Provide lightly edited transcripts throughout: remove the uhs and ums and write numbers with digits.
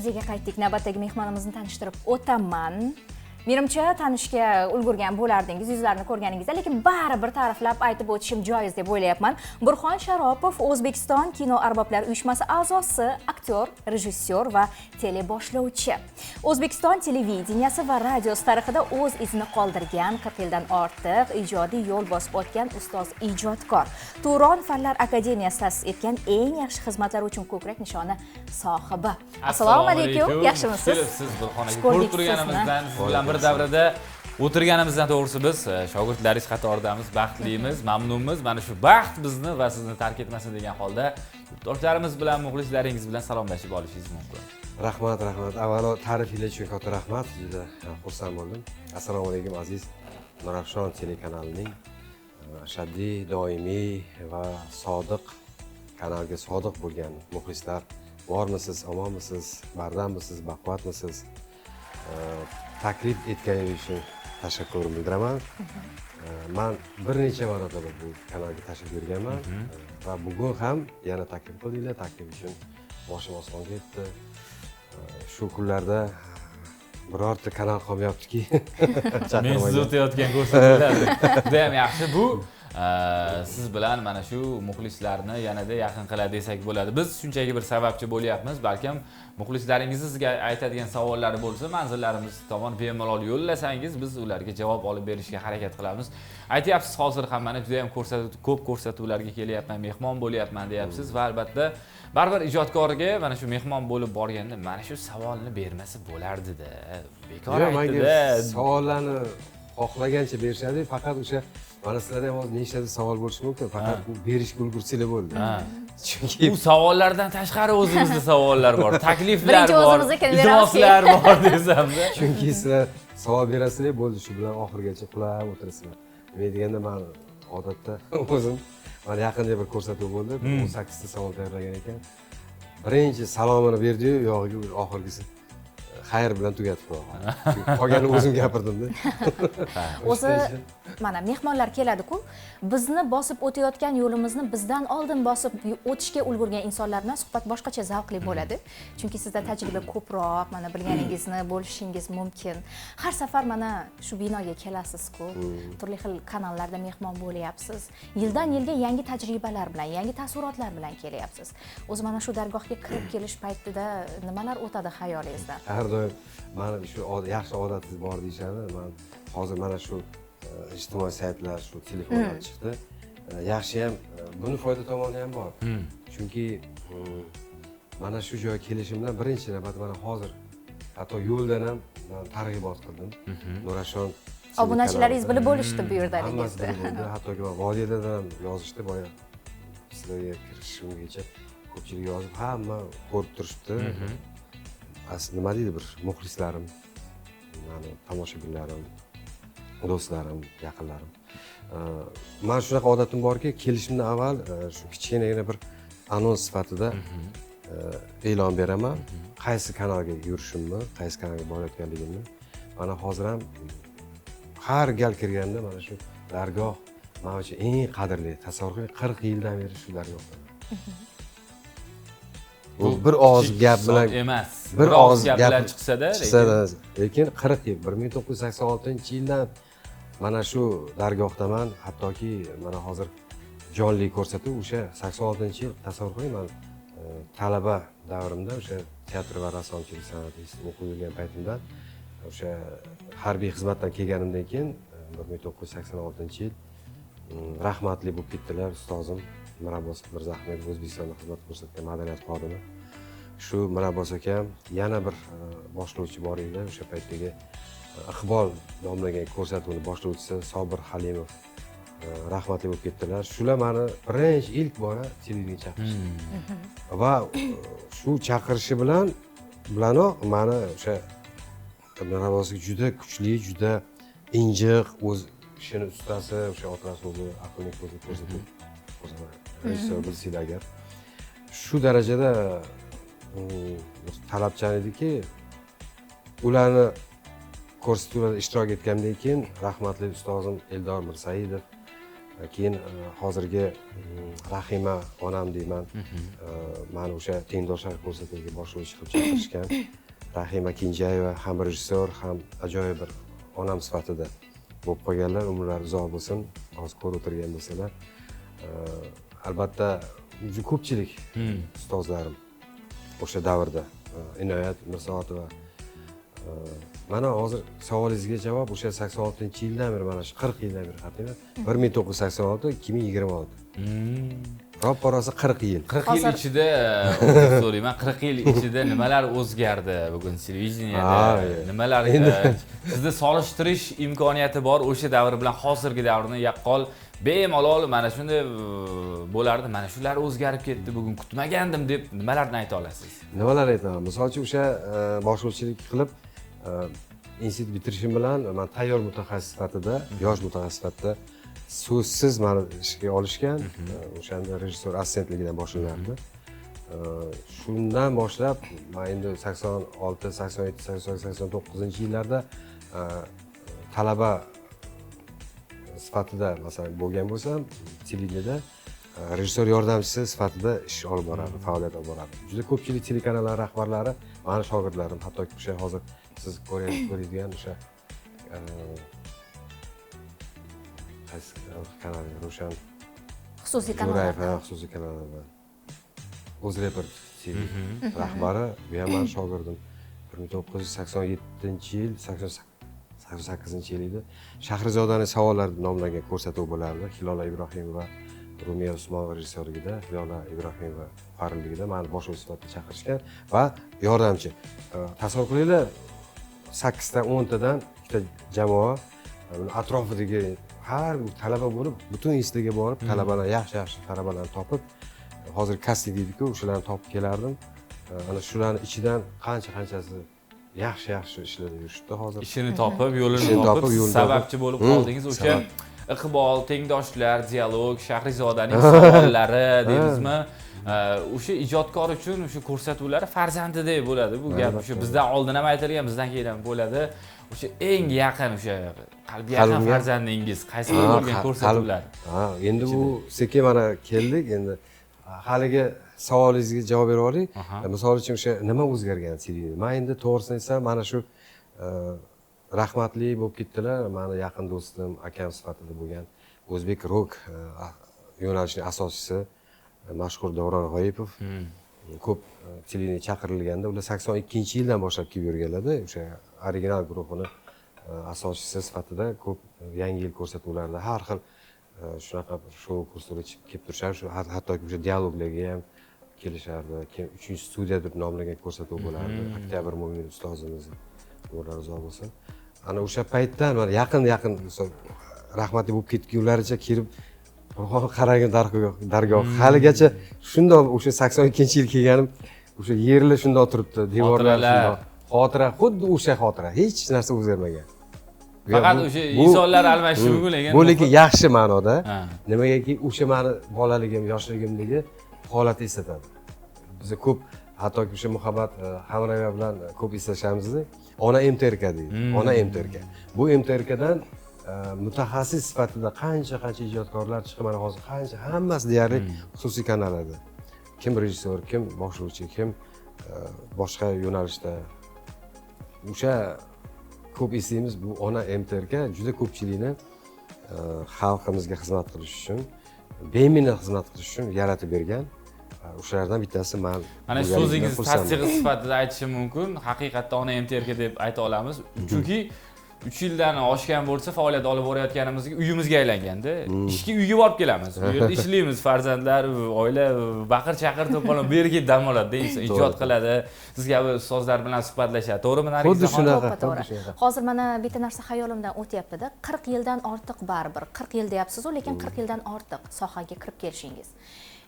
studiyaga qaytdik. Navbatdagi mehmonimizni tanishtirib o'taman. Menimcha tanishga ulgurgan bo'lardingiz, yuzlarini ko'rganingizda, lekin baribir ta'riflab aytib o'tishim joiz deb o'ylayapman. Burxon Sharopov O'zbekiston Kino arboblar uyushmasi a'zosi, aktyor, rejissyor va teleboshlovchi. O'zbekiston televideniyasi va radiosi tarixida o'z izini qoldirgan, 40 yildan ortiq ijodiy yo'l bosib o'tgan ustoz ijodkor. Turon Fanlar akademiyasi ta'sis etgan eng yaxshi xizmatlar uchun ko'krak nishoni sohibi. Assalomu alaykum, yaxshimisiz? Siz Burxon aka ko'rib turganimizdan, siz bilan bir davrada o'tirganimizdan to'g'risi biz shogirdlaringiz qatoridamiz, baxtlimiz, mamnunmiz. Mana shu baxt bizni va sizni tark etmasin degan holda yurtdoshlarimiz bilan, muxlislaringiz bilan salomlashib olishingiz mumkin. Rahmat. Avvalo ta'rifinglar uchun katta rahmat. Juda xursand bo'ldim. Assalomu alaykum aziz Nurafshon telekanalining ashaddiy, doimiy va sodiq kanalga sodiq bo'lgan muxlislar bormisiz, omonmisiz, bardamisiz, baquvvatmisiz? Taklif etganingiz uchun tashakkur bildiraman. Men bir necha marotaba bu kanalga tashrif buyurganman va bugun ham yana taklif qildinglar. Taklif uchun boshim osmonga yetdi. Shu kunlarda birorta kanal qolmayaptiki. Men siz o'tayotgan ko'rsatuvlar juda ham yaxshi. Bu siz bilan mana shu muxlislarni yanada yaqin qiladi desak bo'ladi. Biz shunchaki bir sababchi bo'lyapmiz. Balkim muxlislaringiz sizga aytadigan savollari bo'lsa, manzillarimiz tomon bemalol yo'llasangiz, biz ularga javob olib berishga harakat qilamiz. Aytyapsiz, hozir ham mana juda ham ko'p ko'rsatuvlarga kelyapman, mehmon bo'lyapman deyapsiz va albatta baribir ijodkorga mana shu mehmon bo'lib borganda mana shu savolni bermasa bo'lardi-da. Bekor aytdi-da. Savollarni xohlagancha berishadi, faqat o'sha mana sizlarda ham nechta savol bo'lishi mumkin, faqat berishga ulgursanglar bo'ldi. Chunki u savollardan tashqari o'zimizda savollar bor, takliflar bor, iltimoslar bor desam-da. Chunki sizlar savol berasizlar, bo'ldi, shu bilan oxirigacha qulab o'tirasizlar. Nima deganda men odatda o'zim mana yaqinda bir ko'rsatuv bo'ldi, 18 ta savol tayyorlagan ekan. Birinchi salomini berdi-yu, yog'iga oxirgisi xayr bilan tugatib qo'ygan. Qolganini o'zim gapirdim-da. O'zi mana mehmonlar keladi-ku, bizni bosib o'tayotgan yo'limizni bizdan oldin bosib o'tishga ulgurgan insonlar bilan suhbat boshqacha zavqli bo'ladi. Chunki sizda tajriba ko'proq, mana bilganingizni bo'lishingiz mumkin. Har safar mana shu binoga kelasiz-ku, turli xil kanallarda mehmon bo'lyapsiz. Yildan yilga yangi tajribalar bilan, yangi taassurotlar bilan kelyapsiz. O'zi mana shu dargohga kirib kelish paytida nimalar o'tadi xayolingizdan? Har doim mana shu yaxshi odatingiz bor deyshadi. Men hozir mana shu ijtimoiy saytlar, shu telefonlar chiqdi. Yaxshi ham buni foyda tomoni ham bor. Chunki mana shu joyga kelishimdan birinchi navbat mana hozir hatto yo'ldan ham targ'ibot qildim. Nurafshon obunachilaringiz bilib bo'lishdi bu yerdaligingizda. Hattoki vodiyada ham yozishdi, boya sizlarga kirishimgacha ko'pchilik yozib, hamma ko'rib turishdi. Aslida nima deydi, bir muxlislarim, mani tomoshabinlarim, do'stlarim, yaqinlarim. Men shunaqa odatim borki, kelishimdan avval shu kichkinagina bir anons sifatida e'lon beraman. Qaysi kanalga yurishimni, qaysi kanalga borayotganligimni. Mana hozir ham har gal kirganda mana shu dargoh men uchun eng qadrli. Tasavvur qiling, 40 yildan beri shu dargohda. Bu bir og'iz gap bilan emas. Bir og'iz gaplar chiqsa-da, lekin 40 yil, 1986-yildan mana shu dargohdaman, hattoki mana hozir jonli ko'rsatuv o'sha 86-yil, tasavvur qiling, men talaba davrimda o'sha teatr va rassomchilik san'ati institutida o'qib yurgan paytimda o'sha harbiy xizmatdan kelganimdan keyin 1986-yil rahmatli bo'lib ketdilar ustozim Mirabos Mirzahmetov, O'zbekistonda xizmat ko'rsatgan madaniyat xodimi. Shu Mirabos akam yana bir boshlovchi bor edi, o'sha paytdagi Iqbol nomlagan ko'rsatuvni boshlovchisi Sobir Halimov rahmatli bo'lib ketdilar. Shular meni birinchi ilk bora televideniyega chaqirishdi. Va shu chaqirishi bilanoq meni o'sha Mirabosga juda kuchli, juda injiq, o'z ishini ustasi, o'sha otasi o'zi aqlli ko'rsatib rejissyor bilsanglar agar. Shu darajada talabchan ediki, ularni ko'rsatuvlarda ishtirok etgandan keyin rahmatli ustozim Eldor Mirsaidov keyin hozirgi Rahima onam deyman, mani o'sha tengdoshlar ko'rsatuviga boshlovchi qilib chaqirishgan. Rahima Kenjayeva ham rejissyor, ham ajoyib bir onam sifatida bo'lib qolganlar, umrlari uzoq bo'lsin, hozir ko'rib o'tirgan bo'lsalar. Albatta, juda ko'pchilik ustozlarim o'sha davrda, Inoyat Mirsoatova. Mana hozir savolingizga javob o'sha 86-yildan beri, mana shu 40 yildan beri qatnayman. 1986-2026. Roppa-rosa 40 yil. 40 yil ichida, so'rayman, 40 yil ichida nimalar o'zgardi bugun televideniyada? Nimalar sizda solishtirish imkoniyati bor o'sha davr bilan hozirgi davrni yaqqol bemalol mana shunday bo'lardi. Mana shular o'zgarib ketdi, bugun kutmagandim deb nimalarni ayta olasiz? Nimalar aytaman? Misol uchun o'sha boshlovchilik qilib institut bitirishim bilan men tayyor mutaxassis sifatida, yosh mutaxassis sifatida so'zsiz meni ishga olishgan. O'shanda rejissyor assistentligidan boshlanardi. Shundan boshlab men endi 86, 87, 88, 89-yillarda talaba sifatida masalan bo'lgan bo'lsam, televideniyada rejissyor yordamchisi sifatida ish olib borardim, faoliyat olib borardim. Juda ko'pchilik telekanallar rahbarlari meni shogirdlarim, hattoki o'sha hozir siz ko'radigan o'sha qaysi kanal, Ro'shan xususiy kanallar. Xususiy kanallar. O'zreport TV rahbari, bu ham meni shogirdim. 1987-yil, 88-yil edi. Shahrizodaning savollari nomlangan ko'rsatuv bo'lardi. Hilola Ibrohimova, Rumiya Usmonova rejissyorligida, Hilola Ibrohimova farilligida meni boshlovchi sifatida chaqirishgan va yordamchi. Tasavvur qilinglar, 8 ta 10 tadan ikkita jamoa atrofidagi har talaba bo'lib, butun institutga borib, talabalar yaxshi talabalarni topib, hozir kasting deydi-ku, o'shalarni topib kelardim. Ana shularning ichidan qanchasi yaxshi ishlarda yurishdi hozir. Ishini topib, yo'lini topib, sababchi bo'lib qoldingiz. O'sha iqbol, tengdoshlar, dialog, Shahrizodaning savollari deymizmi? O'sha ijodkor uchun o'sha ko'rsatuvlari farzandidek bo'ladi. Bu gap o'sha bizdan oldin ham aytilgan, bizdan keyin ham bo'ladi. O'sha eng yaqin o'sha qalbga yaqin farzandingiz qaysi bo'lgan ko'rsatuvlar? Endi bu sekin mana keldik, endi haligi savolingizga javob bera olaylik. Misol uchun o'sha nima o'zgargan televideniya? Men endi to'g'risini aytsam, mana shu rahmatli bo'lib ketdilar, meni yaqin do'stim, akam sifatida bo'lgan O'zbek rock yo'nalishining asoschisi mashhur Davron G'oyipov ko'p televideniya chaqirilganda, ular 82-yildan boshlab kelib yurganlarda, o'sha original guruhini asoschisi sifatida ko'p yangi yil ko'rsatuvlarida har xil shunaqa shou ko'rsatuvga kelib turishardi. Hattoki o'sha dialoglarga ham kelishardi. Keyin 3-studiya deb nomlangan ko'rsatuv bo'lardi. Oktyabr Mo'min ustozimiz, umrlari uzoq bo'lsin. Ana o'sha paytdan mana yaqin rahmatli bo'lib ketgunlaricha kelib qaragan dargoh haligacha shundoq, o'sha 82-yil kelganim o'sha yerlar shundoq turibdi, devorlar shundoq. Xotira, xuddi o'sha xotira, hech narsa o'zgarmagan. Faqat o'sha insonlar almashishi mumkin lekin bu lekin yaxshi ma'noda. Nimagaki o'sha meni bolaligim, yoshligimdagi holatni eslatadi. Biz ko'p hattoki o'sha Muhabbat Hamrayeva bilan ko'p eslashamiz. Ona MTRK deydi. Ona MTRK. Bu MTRKdan mutaxassis sifatida qancha ijodkorlar chiqib, mana hozir qancha hammasi deyarli xususiy kanallarda. Kim rejissyor, kim boshlovchi, kim boshqa yo'nalishda. O'sha ko'p eslaymiz, bu ona MTRK juda ko'pchilikni xalqimizga xizmat qilish uchun, beminnat xizmat qilish uchun yaratib bergan. O'shalardan bittasi men. Mana so'zingiz tasdig'i sifatida aytishim mumkin. Haqiqatda ona MTRK deb ayta olamiz. Chunki 3 yildan oshgan bo'lsa faoliyat olib borayotganimizga uyimizga aylanganda, ishga uyga borib kelamiz. Bu yerda ishlaymiz, farzandlar, oila baqir-chaqir to'polon bu yerga dam oladi, deysiz, ijod qiladi, siz kabi ustozlar bilan suhbatlashadi. To'g'rimi, Nargiza? Xuddi shunaqa. Hozir mana bitta narsa xayolimdan o'tyapti-da, 40 yildan ortiq baribir. 40 yil deyapsiz-ku, lekin 40 yildan ortiq sohaga kirib kelishingiz.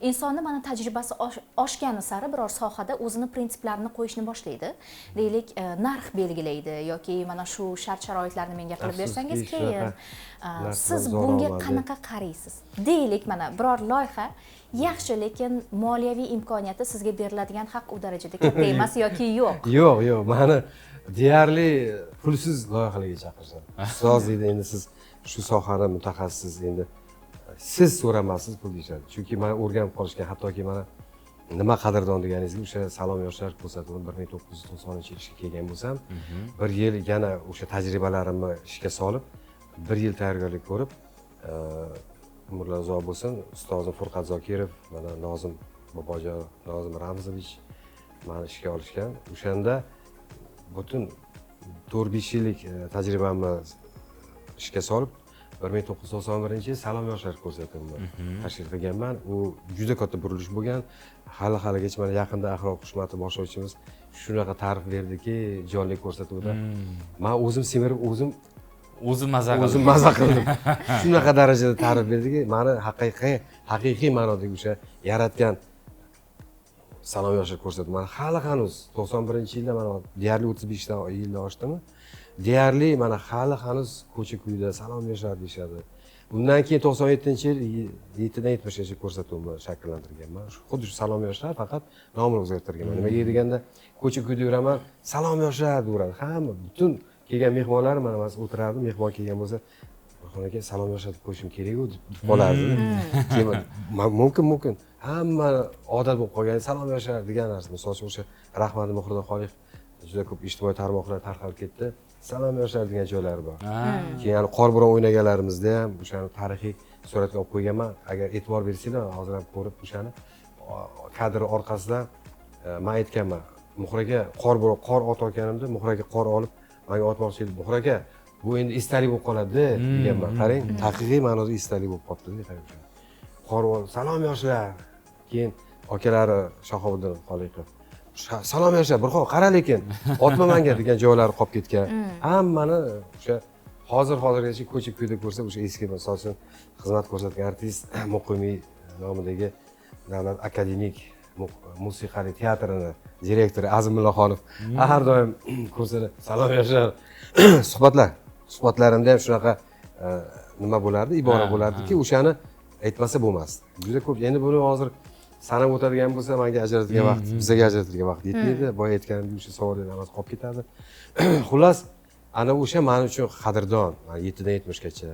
Insonni mana tajribasi oshgani sari biror sohada o'zini prinsiplarini qo'yishni boshlaydi. Deylik, narx belgilaydi yoki mana shu shart-sharoitlarni menga qilib bersangiz keyin siz bunga qanaqa qaraysiz? Deylik, mana biror loyiha yaxshi, lekin moliyaviy imkoniyati sizga beriladigan haq u darajada katta emas yoki yo'q. Yo'q, meni deyarli pulsiz loyihalarga chaqirishadi. Ustoz deydi, endi siz shu sohada mutaxassissiz, endi siz so'ramasiz pul deyishadi. Chunki men o'rganib qolishgan, hattoki mana nima qadrdon deganingizga o'sha Salom yoshlar ko'rsatuvi 1990-yil ishga kelgan bo'lsam, bir yil yana o'sha tajribalarimni ishga solib, bir yil tayyorgarlik ko'rib, umrlar uzoq bo'lsin, ustozim Furqat Zokirov, mana Nozim bobojon, Nozim Ramzovich meni ishga olishgan. O'shanda butun 4-5 yillik tajribamni ishga solib 1991-yil Salom yoshlar ko'rsatuvini tashkil qilganman. U juda katta burilish bo'lgan. Hali-haligacha mana yaqinda Ahroq Xushmatov boshlovchimiz shunaqa ta'rif berdiki, jonli ko'rsatuvda. Men o'zim semirib, o'zim maza qildim. Shunaqa darajada ta'rif berdiki, meni haqiqiy ma'nodagi o'sha yaratgan Salom yoshlar ko'rsatuvi. Mana hali hanuz 91-yilda mana deyarli 35 yildan oshdimi? Deyarli mana hali hanuz ko'cha-kuyda Salom yoshlar deyshadi. Bundan keyin 97-yil 7dan 70gacha ko'rsatuvni shakllantirganman. Xuddi shu Salom yoshlar, faqat nomini o'zgartirganman. Nimaga deganda, ko'cha-kuyda yuraman, Salom yoshlar deyveradi. Hamma butun kelgan mehmonlar mana o'tirardi, mehmon kelgan bo'lsa, "Xonaga Salom yoshlar deb qo'yishim kerak-ku" deb qolardi. Keyin mumkin hamma odat bo'lib qolgan Salom yoshlar degan narsa. Misol uchun o'sha Rahmat Muhriddin Xoliq juda ko'p ijtimoiy tarmoqlar tarqalib ketdi. Salom yoshlar degan joylari bor. Keyin Qorbo'ron o'ynagalarimizda ham o'shani tarixiy suratga olib qo'yganman. Agar e'tibor bersanglar, hozir ham ko'rib o'shani kadr orqasida men aytganman. Muhraga Qorbo'ron qor otayotganimda Muhraga qor olib menga otmoqchi edi. Muhraga bu endi esdalik bo'lib qoladi deganman. Qarang, haqiqiy ma'noda esdalik bo'lib qolibdi qarang. Qorbo'ron Salom yoshlar. Keyin akalari Shahobiddin Xoliqov Salom yoshlar, Burxon qara lekin otma menga degan joylari qolib ketgan. Hammani o'sha hozirgacha ko'cha-kuyda ko'rsa, o'sha eski masalan xizmat ko'rsatgan artist Muqimiy nomidagi Davlat akademik musiqali teatrini direktori Azimulloxonov har doim ko'rsa Salom yoshlar suhbatlarimda ham shunaqa nima bo'lardi, ibora bo'lardiki, o'shani aytmasa bo'lmasdi. Juda ko'p. Endi buni hozir sanab o'tadigan bo'lsa, menga ajratilgan vaqt, bizga ajratilgan vaqt yetmaydi. Boya aytganimdek, o'sha savollarni amas qolib ketadi. Xullas, ana o'sha men uchun qadrdon, 7dan 70gacha.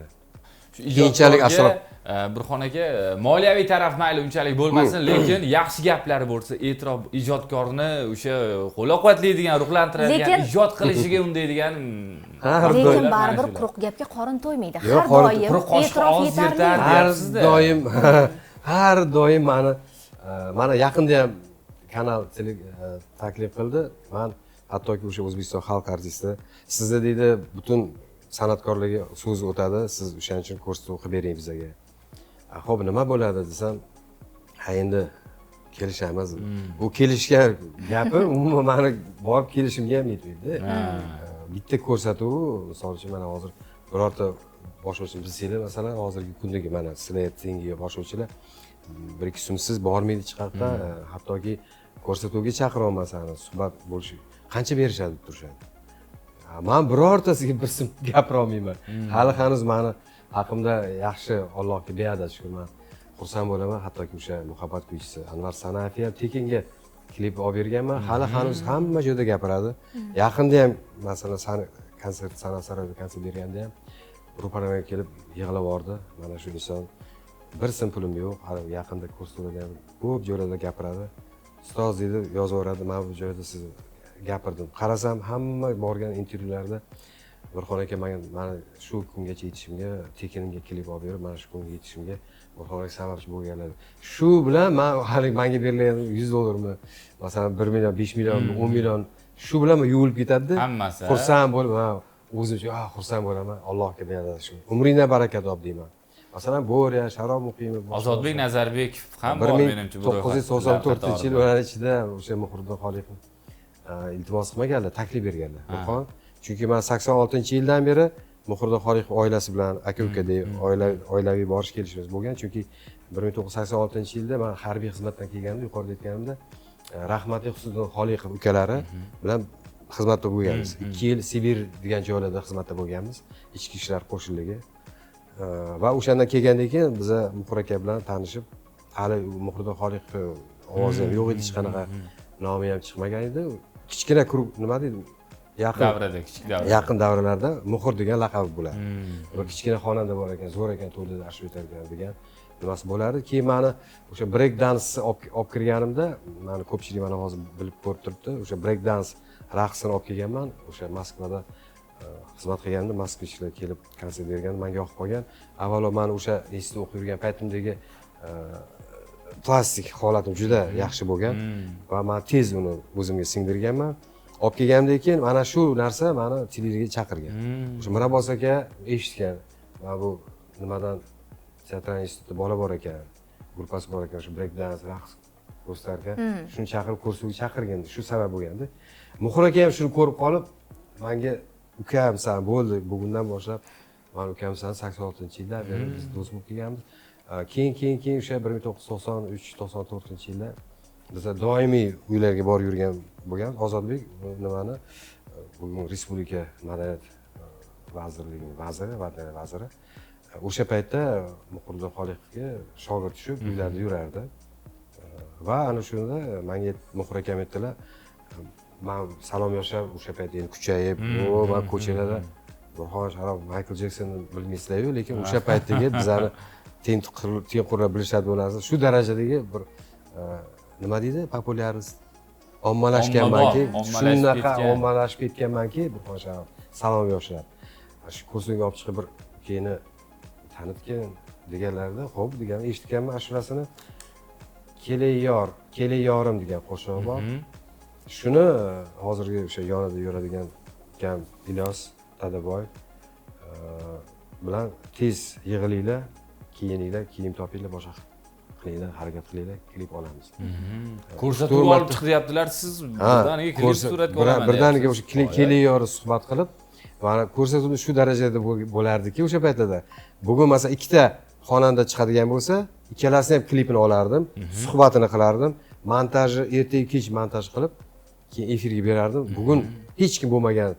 Keyinchalik asosan Burxon aka, moliyaviy taraf mayli unchalik bo'lmasin, lekin yaxshi gaplari bo'lsa, e'tirof ijodkorni o'sha qo'llab-quvvatlaydigan, ruhlantiradigan, ijod qilishiga undaydigan lekin baribir quruq gapga qorin to'ymaydi. Har doim e'tirof yetarli. Har doim mana yaqinda ham kanal taklif qildi. Men hattoki o'sha O'zbekiston xalq artisti sizda deydi butun san'atkorlarga so'z o'tadi, siz o'shaning uchun ko'rsatuv qilib bering bizga. Xo'p, nima bo'ladi desam, ha endi kelishamiz. Bu kelishgan gapi umuman meni borib kelishimga ham yetmaydi. Bitta ko'rsatuv, misol uchun mana hozir birorta boshlovchi bilsanglar, masalan, hozirgi kundagi mana sizlar tengi boshlovchilar 1-2 so'msiz bormaydi chiqaqda, hattoki ko'rsatuvga chaqira olmasani, suhbat bo'lishi qancha berishadi deb turishadi. Men birortasiga bir so'm gapira olmayman. Hali hanuz meni haqimda yaxshi Allohga beadad shukur, men xursand bo'laman. Hattoki o'sha muhabbat kuychisi Anvar Sanafiy ham tekinga klip olib berganman. Hali hanuz hamma joyda gapiradi. Yaqinda ham masalan konsert san'at konsert berganda ham ro'paramga kelib yig'lab bordi. Mana shu inson bir so'm pulim yo'q, hali yaqinda ko'rsatuvda ham ko'p joylarda gapiradi. Ustoz dedi, yozaveradi, men bu joyda siz gapirdim. Qarasam hamma borgan intervyularda Burxon aka mana shu kungacha yetishimga, tekinimga klip olib berib, mana shu kunga yetishimga Burxon aka sababchi bo'lganlar. Shu bilan men hali menga berilgan $100 masalan 1 million, 5 million, 10 million shu bilan yuvilib ketadi. Hammasi. Xursand bo'lib, o'zimcha xursand bo'laman. Allohga beadad shukur. Umringda baraka top deyman. Masalan, Bo'riya, Sharob Muqimov, Ozodbek Nazarbekov ham bor menimcha bu ro'yxatda. 1994-yil ular ichida o'sha Muhriddin Xoliqov iltimos qilmaganlar, taklif berganlar. Burxon, chunki men 86-yildan beri Muhriddin Xoliqov oilasi bilan aka-ukadek oilaviy borish kelishimiz bo'lgan, chunki 1986-yilda men harbiy xizmatdan kelganimda, yuqorida aytganimda, rahmatli Husniddin Xoliqov ukalari bilan xizmatda bo'lganmiz. 2 yil Sibir degan joylarda xizmatda bo'lganmiz, ichki ishlar qo'shinligi. Va o'shandan kelgandan keyin biz Muhriddin aka bilan tanishib, hali Muhriddin Xoliqov ovozi ham yo'q edi, hech qanaqa nomi ham chiqmagan edi. Kichkina nima deydi? Yaqin davralarda Muhir degan laqabi bo'ladi. Va kichkina xonanda bor ekan, zo'r ekan, to'yda ashula aytar ekan degan nimasi bo'lardi. Keyin meni o'sha break dansni olib kirganimda, meni ko'pchilik mana hozir bilib ko'rib turibdi. O'sha break dans raqsini olib kelganman. O'sha Moskvada xizmat qilganimda moskvishlar kelib konsert berganda menga yoqib qolgan. Avvalo men o'sha institutda o'qib yurgan paytimdagi plastik holatim juda yaxshi bo'lgan va men tez uni o'zimga singdirganman. Olib kelgandan keyin mana shu narsa meni televideniyega chaqirgan. O'sha Mirabos aka eshitgan. Mana bu nimadan teatr institutida bola bor ekan, gruppasi bor ekan, shu break dance, raqs kurslar ekan. Shuni chaqirib kursiga chaqirgan. Shu sabab bo'lganda. Muxor aka ham shuni ko'rib qolib, menga ukam san bo'ldi, bugundan boshlab men ukam san 86-yilda biz do'st bo'lib kelganmiz. Keyin o'sha 1993-94-yilda biz doimiy uylarga borib yurgan bo'lgan Ozodbek nimani bugun Respublika madaniyat vazirligining vaziri, madaniyat vaziri. O'sha paytda Muxtorjon Xoliqovga shogird tushib uylarda yurardi. Va ana shunda menga Muxtor akam aytdilar, men salom yoshab o'sha paytda endi kuchayib, men ko'chalarda Burxon Sharof, Michael Jeksonni bilmaysizlar-ku, lekin o'sha paytdagi bizani tengqurlar bilishadi bu narsa. Shu darajadagi bir nima deydi, populyarist ommalashganmanki, shunaqa ommalashib ketganmanki, Burxon Sharof, salom yoshlar. Shu kursiga olib chiqib bir keyini tanitgan deganlarida, xo'p degan eshitganman ashulasini. Kelay yorim degan qo'shig'i bor. Shuni hozirgi o'sha yonida yuradigan ukam Ilyos Tadaboyev bilan tez yig'ilinglar, kiyininglar, kiyim topinglar, boshqa qilinglar, harakat qilinglar, klip olamiz. Ko'rsatuv olib chiqyaptilar, siz birdaniga klip suratga olaman. Birdaniga o'sha kelay yori suhbat qilib, mana ko'rsatuv shu darajada bo'lardiki o'sha paytda. Bugun masalan ikkita xonanda chiqadigan bo'lsa, ikkalasini ham klipini olardim, suhbatini qilardim, montajni ertaga kech montaj qilib, keyin efirga berardim. Bugun hech kim bo'lmagan,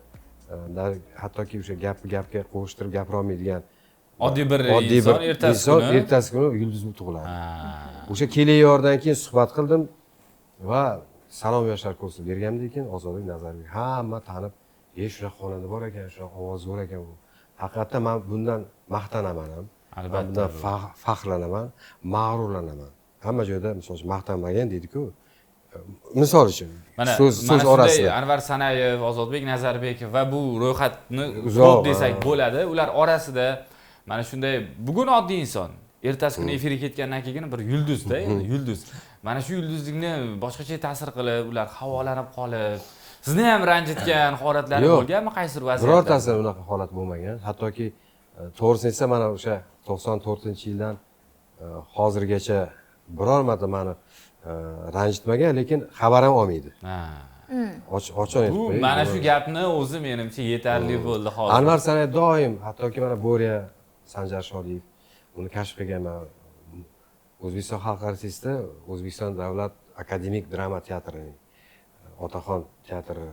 hattoki o'sha gapga qo'shtirib gapira olmaydigan oddiy bir inson ertasi kuni yulduz bo'lib tug'iladi. O'sha kelay yordan keyin suhbat qildim va salom yoshlar kursi berganimdan keyin Ozodbek Nazarbek hamma tanib, shunaqa xonanda bor ekan, shunaqa ovozi bor ekan. Haqiqatdan men bundan maqtanaman ham. Albatta. Bundan faxrlanaman, mag'rurlanaman. Hamma joyda misol uchun maqtanmagan deydi-ku. Misol uchun so'z orasida Anvar Sanayev, Ozodbek Nazarbekov va bu ro'yxatni ko'p desak bo'ladi. Ular orasida mana shunday bugun oddiy inson, ertasi kuni efirga ketgandan keyin bir yulduzda, endi yulduz. Mana shu yulduzlikni boshqacha ta'sir qilib, ular havolanib qolib, sizni ham ranjitgan holatlari bo'lganmi qaysi vaziyatda? Birortasida unaqa holat bo'lmagan. Hattoki to'g'risini aytsam, mana o'sha 94-yildan hozirgacha biror marta meni ranjitmagan, lekin xabar ham olmaydi. Ochiq aytib qo'ying. Mana shu gapni o'zi menimcha yetarli bo'ldi hozir. Anvar Sanayev doim, hattoki mana Bo'riya Sanjar Shodiyev uni kashf qilganman. O'zbekiston xalq artisti, O'zbekiston davlat akademik drama teatrining Otaxon teatri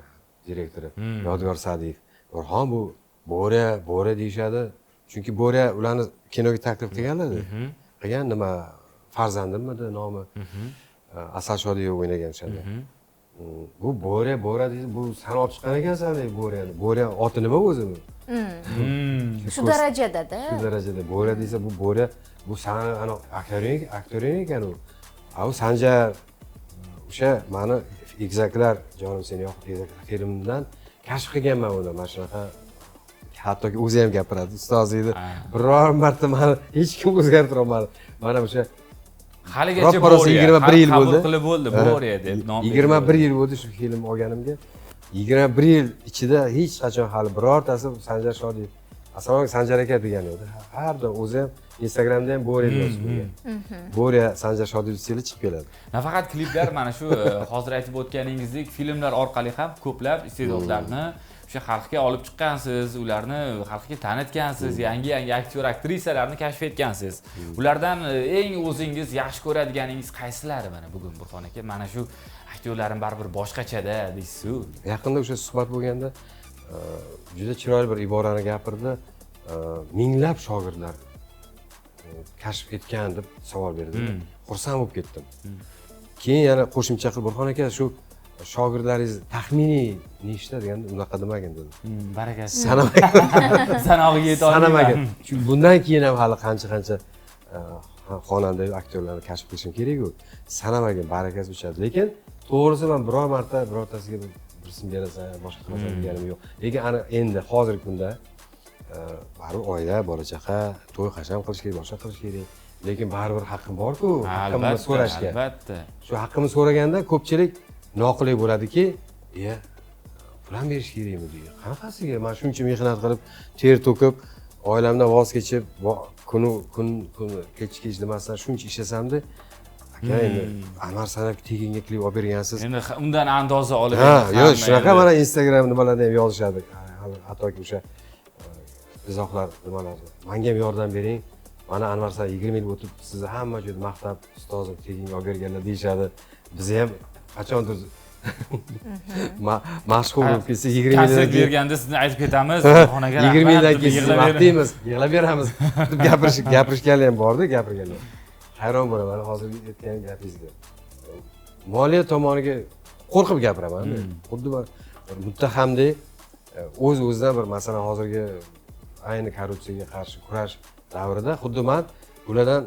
direktori Yodgor Sa'diyev. Burxon bu Bo'riya deyishadi. Chunki Bo'riya ularni kinoga taklif qilganlar-da. Qilgan nima farzandimidi nomi? Asal Shodiyev o'ynagan o'shanda. Bu Bo'riya deydi, bu san olib chiqqan ekansan deydi Bo'riyani. Bo'riya oti nima o'zi bu? Shu darajada-da. Shu darajada. Bo'riya desa bu Bo'riya, bu san ana aktyor ekan u. U Sanjar o'sha meni egizaklar, jonim seni yoqib egizaklar filmidan kashf qilganman uni. Mana shunaqa hattoki o'zi ham gapiradi. Ustoz edi. Biror marta meni hech kim o'zgartira olmadi. Mana o'sha haligacha Bo'riya 21 yil bo'ldi. Qilib bo'ldi Bo'riya deb nom. 21 yil bo'ldi shu film olganimga. 21 yil ichida hech qachon hali birortasi Sanjar Shodiyev, assalomu Sanjar aka degan edi. Har doim o'zi ham Instagramda ham Bo'riya yozib qo'ygan. Bo'riya Sanjar Shodiyev stili chiqib keladi. Nafaqat kliplar, mana shu hozir aytib o'tganingizdek filmlar orqali ham ko'plab iste'dodlarni o'sha xalqqa olib chiqqansiz, ularni xalqqa tanitgansiz, yangi aktyor aktrisalarni kashf etgansiz. Ulardan eng o'zingiz yaxshi ko'radiganingiz qaysilari mana bugun Burxon aka? Mana shu aktyorlarim baribir boshqachada deysiz-ku. Yaqinda o'sha suhbat bo'lganda juda chiroyli bir iborani gapirdi. Minglab shogirdlar kashf etgan deb savol berdi. Xursand bo'lib ketdim. Keyin yana qo'shimcha qilib Burxon aka shu shogirdlaringiz taxminiy nechta deganda unaqa demagan dedi. Barakasi. Sanamagan. Sanog'iga yeta olmagan. Sanamagan. Chunki bundan keyin ham hali qancha xonanda aktyorlarni kashf qilishim kerak-ku. Sanamagan, barakasi uchadi. Lekin to'g'risi men biror marta birortasiga birsini berasan, boshqa qilasan deganim yo'q. Lekin ana endi hozirgi kunda baribir oila, bola chaqa, to'y hasham qilish kerak, boshqa qilish kerak. Lekin baribir haqqim bor-ku, haqqimni so'rashga. Albatta. Shu haqqimni so'raganda ko'pchilik noqulay bo'ladiki, pul berish kerakmi deydi. Qanaqasiga? Men shuncha mehnat qilib, ter to'kib, oilamdan voz kechib, kun kech demasdan shuncha ishlasam-da, aka endi Anvar sanab teginga klip olib bergansiz. Endi undan andoza olib yo'q, shunaqa mana Instagram nimalarda ham yozishadi. Hattoki o'sha izohlar nimalar. Menga ham yordam bering. Mana Anvar san 20 yil o'tib, sizni hamma joyda maqtab, ustozim teginga olib berganlar deyshadi. Biz ham qachondir mashhur bo'lib kelsa 20 yildan konsert berganda sizni aytib ketamiz, xonaga 20 yildan keyin sizni maqtaymiz, yig'lab beramiz deb gapirishganlar ham bordi, gapirganlar. Hayron bo'laman hozirgi aytgan gapingizga. Moliya tomoniga qo'rqib gapiraman. Xuddi bir muttahamdek o'z-o'zidan bir masalan hozirgi ayni korrupsiyaga qarshi kurash davrida xuddi men ulardan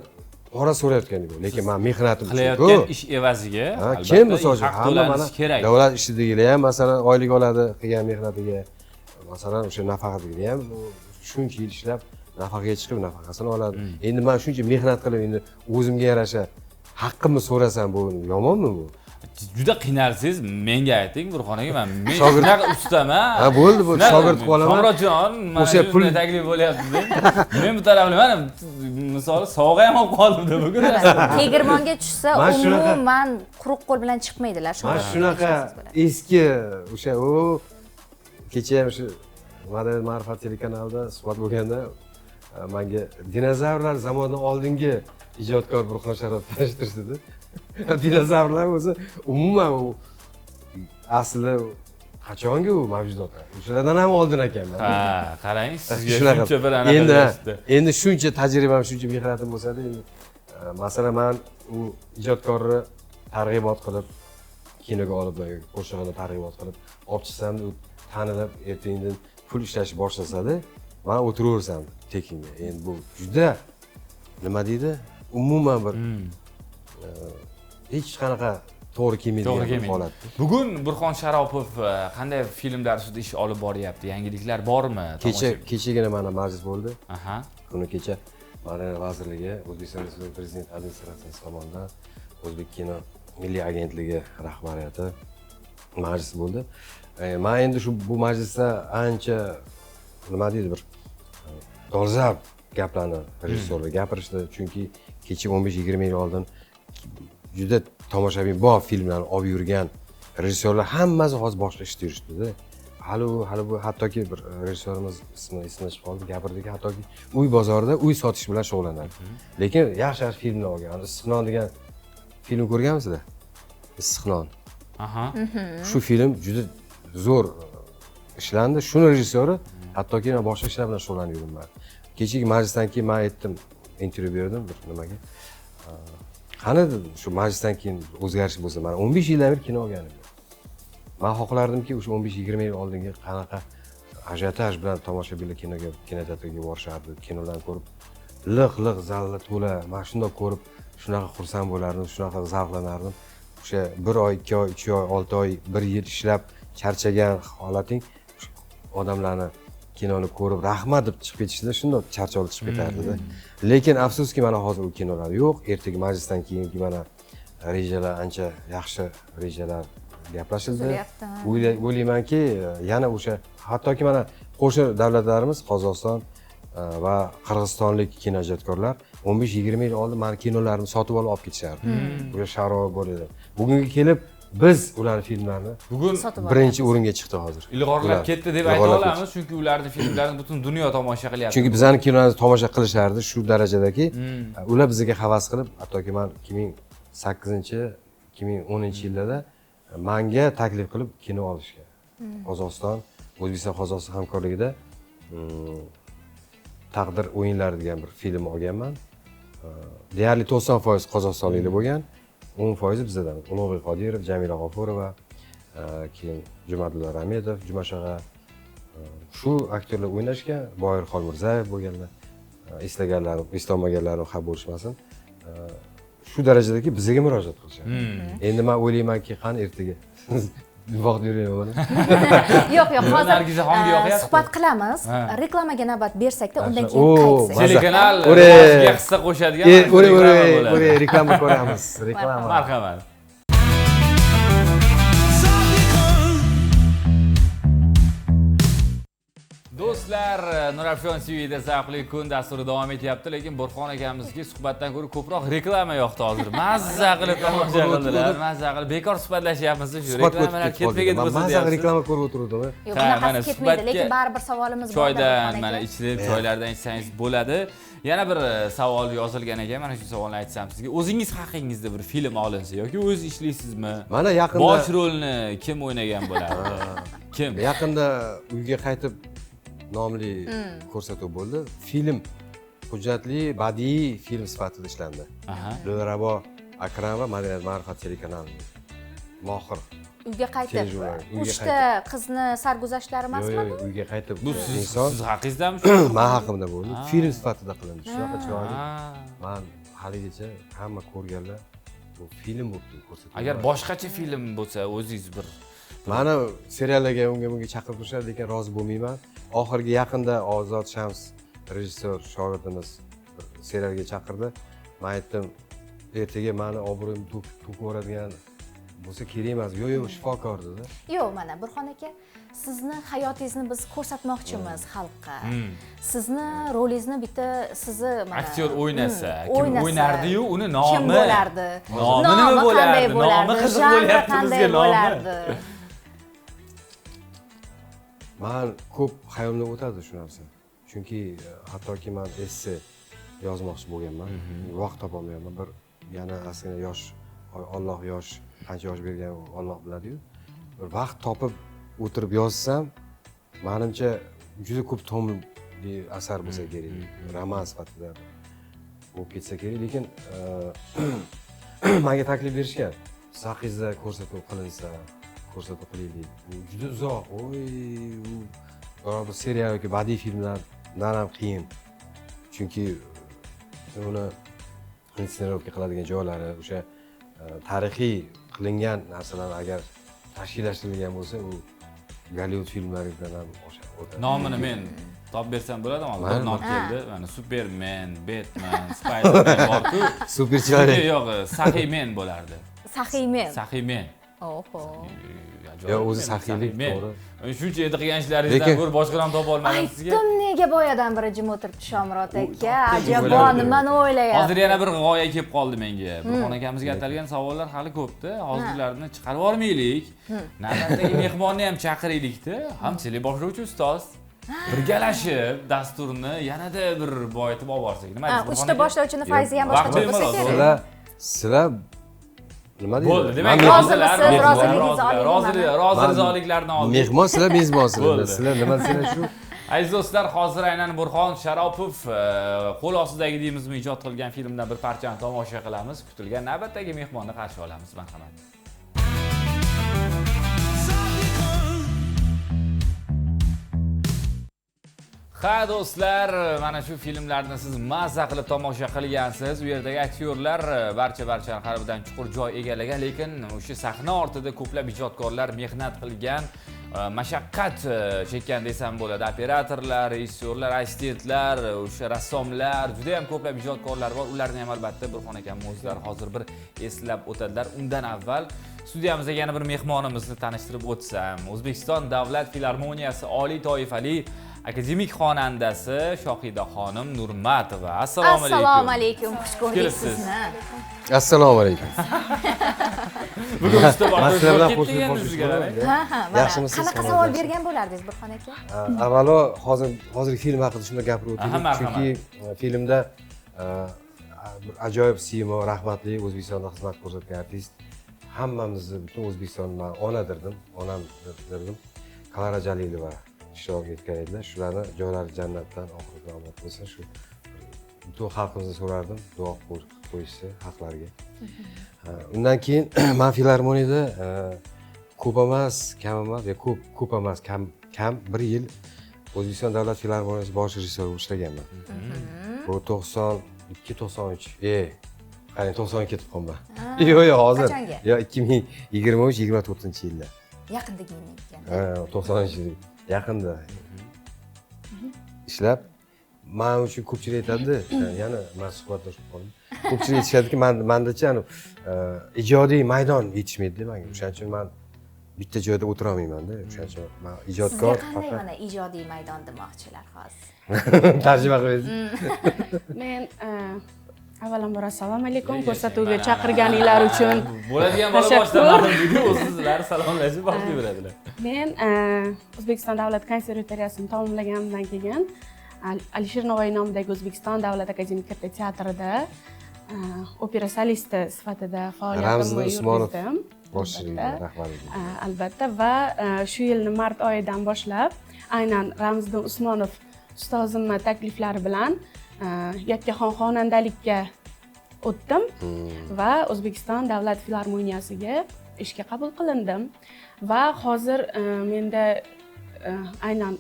pora so'rayotgan edim. Lekin men mehnatim qilayotgan ish evaziga kim misol uchun haq to'lanishi kerak. Davlat ishidagilar ham masalan oylik oladi qilgan mehnatiga. Masalan o'sha nafaqatiga ham shuncha yil ishlab nafaqaga chiqib nafaqasini oladi. Endi men shuncha mehnat qilib endi o'zimga yarasha haqqimni so'rasam bu yomonmi bu? Juda qiynalsangiz menga ayting Burxon aka, men shunaqa ustaman. Ha bo'ldi bu shogird qolaman. Qamrojon, o'sha pul taklif bo'lyapti. Men bu tarafni mana misol sovg'a ham olib qoldim deb bugun. Tegirmonga tushsa umuman quruq qo'l bilan chiqmaydilar. Mana shunaqa eski o'sha kecha ham shu Madaniy Ma'rifat telekanalida suhbat bo'lganda menga dinozavrlar zamonidan oldingi ijodkor Burxon Sharop tanishtirdi. Dinozavrlar o'zi umuman u asli qachongi u mavjudotlar. O'shalardan ham oldin ekanman. Ha, qarang, sizga shuncha bir anaqa berishdi. Endi shuncha tajribam, shuncha mehnatim bo'lsa-da, endi masalan men u ijodkorni targ'ibot qilib, kinoga olib, qo'shig'ini targ'ibot qilib, olib chiqsam, u tanilib, ertaga pul ishlashni boshlasa-da, men o'tiraversam tekinga. Endi bu juda nima deydi? Umuman bir hech qanaqa to'g'ri kelmaydigan holat. Bugun Burxon Sharopov qanday filmlar ustida ish olib boryapti? Yangiliklar bormi? Kechagina mana majlis bo'ldi. Aha. Kuni kecha Ma'daniy vazirligi, O'zbekiston Respublikasi Prezident administratsiyasi tomonidan O'zbek kino milliy agentligi rahbariyati majlis bo'ldi. Men endi bu majlisda ancha nima deydi bir dolzarb gaplarni rejissyorlar gapirishdi, chunki kecha 15-20 yil oldin juda tomoshabin bor filmlarni olib yurgan rejissyorlar hammasi hozir boshqa ishda yurishdi-da. Hali bu hattoki bir rejissyorimiz ismini chiqib qoldi, gapirdiki, hattoki uy bozorida uy sotish bilan shug'ullanadi. Lekin yaxshi filmlar olgan. Issiqnon degan film ko'rganmisizlar? Issiqnon. Aha. Shu film juda zo'r ishlandi. Shuni rejissyori hattoki men boshqa ishlar bilan shug'ullanib yuribman. Kechagi majlisdan keyin men aytdim, intervyu berdim bir nimaga. Qani shu majlisdan keyin o'zgarish bo'lsa, men 15 yildan beri kino olganim. Men xohlardimki, o'sha 15-20 yil oldingi qanaqa ajiotaj bilan tomoshabinlar kinoteatrga borishardi, kinolarni ko'rib, liq zallar to'la, men shunday ko'rib, shunaqa xursand bo'lardim, shunaqa zavqlanardim. O'sha 1 oy, 2 oy, 3 oy, 6 oy, 1 yil ishlab charchagan holating odamlarni kinoni ko'rib rahmat deb chiqib ketishda shunday charchoqli chiqib ketardi-da. Lekin afsuski mana hozir u kinolar yo'q. Ertaga majlisdan keyingi mana rejalar ancha yaxshi rejalar gaplashildi. O'ylaymanki, yana o'sha hattoki mana qo'shni davlatlarimiz Qozog'iston va qirg'izistonlik kinoijodkorlar 15-20 yil oldin meni kinolarimni sotib olib ketishardi. O'sha sharoit bo'ladi. Bugunga kelib biz ularning filmlarini bugun birinchi o'ringa chiqdi hozir. Ilg'orlab ketdi deb ayta olamiz, chunki ularning filmlarini butun dunyo tomosha qilyapti. Chunki bizning kinolarimizni tomosha qilishardi shu darajadaki, ular bizga havas qilib, hattoki men 2008-2010-yillarda menga taklif qilib kino olishgan. Qozog'iston, O'zbekiston-Qozog'iston hamkorligida Taqdir o'yinlari degan bir film olganman. Deyarli 90% qozog'istonliklar bo'lgan. 10% bizdan. Ulug'bek Qodirov, Jamila G'ofurova, keyin Jumadulla Ramedov, Jumashag'a shu aktyorlar o'ynashgan, Boyir Xolmirzayev bo'lganlar. Eslaganlarim, eslolmaganlarim xabar bo'lishmasin. shu darajadaki bizga murojaat qilishadi. Endi men o'ylaymanki, qani ertaga vaqt yurayman. Yo'q, hozir Nargizaxonga yoqyapti. suhbat qilamiz. Reklamaga navbat bersakda, undan keyin qaytsak. Telekanal rivojga hissa qo'shadigan reklama bo'ladi. Reklama ko'ramiz. Reklama. Marhamat. Do'stlar, Nurafshon TVda zavqli kun dasturi davom etyapti, lekin Burxon akamizga suhbatdan ko'ra ko'proq reklama yoqdi hozir. Mazza qilib tomosha qildilar, mazza qilib bekor suhbatlashyapmiz shu reklamalar ketmagan bo'lsa deyapsiz. Mazza reklama ko'rib o'tirdim. Yo'q, bunaqasi ketmaydi, lekin baribir savolimiz bor. Choydan mana ichilib, choylardan ichsangiz bo'ladi. Yana bir savol yozilgan ekan, mana shu savolni aytsam sizga. O'zingiz haqingizda bir film olinsa yoki o'z ishlaysizmi? Mana yaqinda bosh rolni kim o'ynagan bo'ladi? Kim? Yaqinda uyga qaytib nomli ko'rsatuv bo'ldi. Film hujjatli badiiy film sifatida ishlandi. Dilrabo Akramova Madaniyat ma'rifat telekanali mohir. Uyga qaytib, uchta qizni sarguzashtlari emasmi? Yo'q, uyga qaytib. Bu siz haqingizdanmi? Men haqimda bo'ldi. Film sifatida qilindi. Shunaqa chiroyli. Men haligacha hamma ko'rganlar bu film bo'lib ko'rsatuv. Agar boshqacha film bo'lsa, o'zingiz bir meni seriallarga unga chaqirib turishadi, lekin rozi bo'lmayman. Oxirgi yaqinda Ozod Shams rejissyor shogirdimiz serialga chaqirdi. Men aytdim, ertaga meni obro'yimni to'kib yuboradigan bo'lsa kerak emas. Yo'q, shifokor dedi. Yo'q, mana Burxon aka, sizni hayotingizni biz ko'rsatmoqchimiz xalqqa. Sizni rolingizni bitta sizni mana aktyor o'ynasa, kim o'ynardi-yu, uni nomi kim bo'lardi? Nomi nima bo'lardi? Nomi qiziq bo'lyapti bizga nomi. Men ko'p xayolimdan o'tadi shu narsa. Chunki hattoki men esse yozmoqchi bo'lganman. Vaqt topolmayapman. Bir yana aslida yosh Alloh yosh qancha yosh bergan Alloh biladi-yu. Bir vaqt topib o'tirib yozsam, menimcha juda ko'p tomli asar bo'lsa kerak. Roman sifatida bo'lib ketsa kerak, lekin menga taklif berishgan. Siz haqingizda ko'rsatuv qilinsa, ko'rsatuv qilaylik. Juda uzoq. Bu serial yoki badiiy filmlardan ham qiyin. Chunki uni instenovka qiladigan joylari, o'sha tarixiy qilingan narsalar agar tashkillashtirilgan bo'lsa, u Gollivud filmlaridan ham o'tadi. Nomini men topib bersam bo'ladimi? Bir nom keldi. Mana Superman, Batman, Spiderman bor-ku. Superchilar. Yo'q, Saxiymen bo'lardi. Saxiymen. Saxiymen. Oho. Yo, o'zi saxiylik to'g'ri. Shuncha endi qilgan ishlaringizdan ko'ra boshqa ham topa olmadim sizga. Aytdim, nega boyadan biri jim o'tiribdi Shomurod aka? Ajabo, nimani o'ylayapti? Hozir yana bir g'oya kelib qoldi menga. Burxon akamizga atalgan savollar hali ko'p-da. Hozirlarni chiqarib olmaylik. Navbatdagi mehmonni ham chaqiraylik-da. Ham teleboshlovchi ustoz. Birgalashib dasturni yanada bir boyitib olib borsak. Nima deysiz? Uchta boshlovchini Fayzi ham boshqacha bo'lsa kerak. Sizlar nima deydi? Bo'ldi, demak rozimisiz, roziligingizni oling. Rozi rizoliklarni oldik. Mehmon sizlar, mezbonsizlar. Sizlar nima desanglar shu. Aziz do'stlar, hozir aynan Burxon Sharopov qo'l ostidagi deymizmi ijod qilgan filmdan bir parchani tomosha qilamiz. Kutilgan navbatdagi mehmonni qarshi olamiz. Marhamat. Ha do'stlar, mana shu filmlarni siz mazza qilib tomosha qilgansiz. U yerdagi aktyorlar barcha qalbidan chuqur joy egallagan, lekin o'sha sahna ortida ko'plab ijodkorlar mehnat qilgan, mashaqqat chekkan desam bo'ladi. Operatorlar, rejissyorlar, assistentlar, o'sha rassomlar, juda ham ko'plab ijodkorlar bor. Ularni ham albatta Burxon akam o'zlari hozir bir eslab o'tadilar. Undan avval studiyamizga yana bir mehmonimizni tanishtirib o'tsam, O'zbekiston Davlat filarmoniyasi oliy toifali akademik xonandasi Shohidaxonim Nurmatova. Assalomu alaykum. Assalomu alaykum. Xush ko'rdik sizni. Assalomu alaykum. Bugun usta boshqa yaxshimisiz? Qanaqa savol bergan bo'lardingiz Burxon aka? Avvalo hozirgi film haqida shunda gapirib o'taylik. Chunki filmda ajoyib siymo, rahmatli O'zbekistonda xizmat ko'rsatgan artist, hammamizni, butun O'zbekistonni onadirdim, onamdirdim. Klara Jalilova ishtirok etgan edilar. Shularni joylari jannatdan oxirgi omad bo'lsin. Shu butun xalqimizni so'rardim, duo qo'yishsa haqlariga. Undan keyin men filarmoniyada ko'p emas, kam emas, ko'p emas, kam 1 yil O'zbekiston Davlat filarmoniyasi bosh rejissyori ishlaganman. Bu 92-93. Qani 90 ketib qolma. Yo'q, hozir. Qachonga? Yo 2023-24-yilda. Yaqinda giyingan. Ha, 90-yil yaqinda. Ishlab men uchun ko'pchilik aytadi, yana men suhbatlashib qoldim. Ko'pchilik aytishadiki, mendachi ijodiy maydon yetishmaydi menga. O'shaning uchun men bitta joyda o'tira olmayman-da. O'shaning uchun men ijodkor Sizga qanday mana ijodiy maydon demoqchilar hozir? tarjima qilasiz. Men avvalambor assalomu alaykum, ko'rsatuvga chaqirganinglar uchun bo'ladigan bola boshlamadim deydi, sizlar salomlashib boshlayveradilar. men O'zbekiston davlat konservatoriyasini tamomlaganimdan keyin Alisher Navoiy nomidagi O'zbekiston davlat akademik katta teatrida opera solisti sifatida faoliyatimni yurgizdim. Boshlig'i, rahbarligi. Albatta va shu yilning mart oyidan boshlab aynan Ramziddin Usmonov ustozimning takliflari bilan yakkaxon xonandalikka o'tdim va O'zbekiston davlat filarmoniyasiga ishga qabul qilindim va hozir menda aynan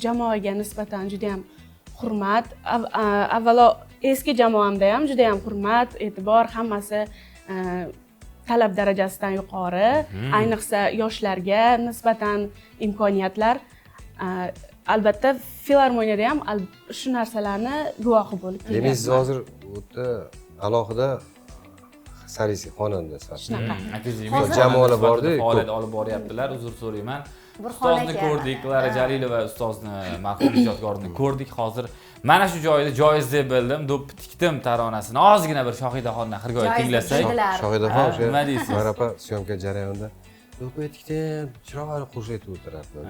jamoaga nisbatan juda ham hurmat, avvalo eski jamoamda ham juda ham hurmat, e'tibor, hammasi talab darajasidan yuqori, ayniqsa yoshlarga nisbatan imkoniyatlar. Albatta filarmoniyada ham shu narsalarni guvohi bo'lib kelgan. Demak, siz hozir o'ta alohida solist xonanda sifatida. Shunaqa. Akademik jamoalar bor-da, faoliyat olib boryaptilar. Uzr so'rayman. Burxon Ustozni aka. ko'rdik, Klara Jalilova ustozni, marhum ijodkorni ko'rdik. Hozir mana shu joyda joiz deb bildim. Do'ppi tikdim taronasini. Ozgina bir Shohidaxonni xirgoyi tinglasak. Shohidaxon Ha, o'sha nima deysiz? Marapa syomka jarayonida do'ppi tikdim, chiroyli qo'shiq aytib o'tirardilar.